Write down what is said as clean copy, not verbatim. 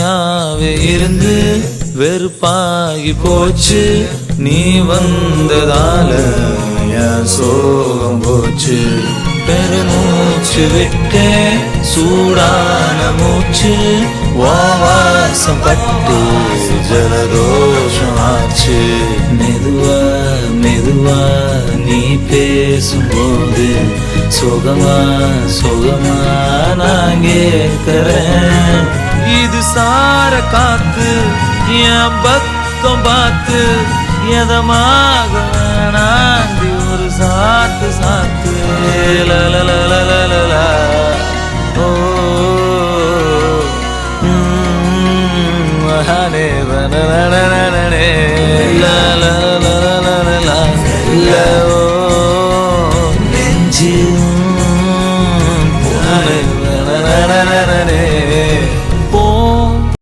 தனியாவே இருந்து வெறுப்பாகி போச்சு. நீ வந்ததால என் சோகம் போச்சு. பெருமூச்சு விட்டே சூடான மூச்சு. வாசம் பட்டு ஜலதோஷம் ஆச்சு. மெதுவா மெதுவா நீ பேசும்போது சுகமா சுகமா நான் கேட்கிறேன். இது சார காத்து என் பக்கம் பார்த்து எதமாக வேணாண்டி ஒரு சாத்து சாத்து. லலலலலலலா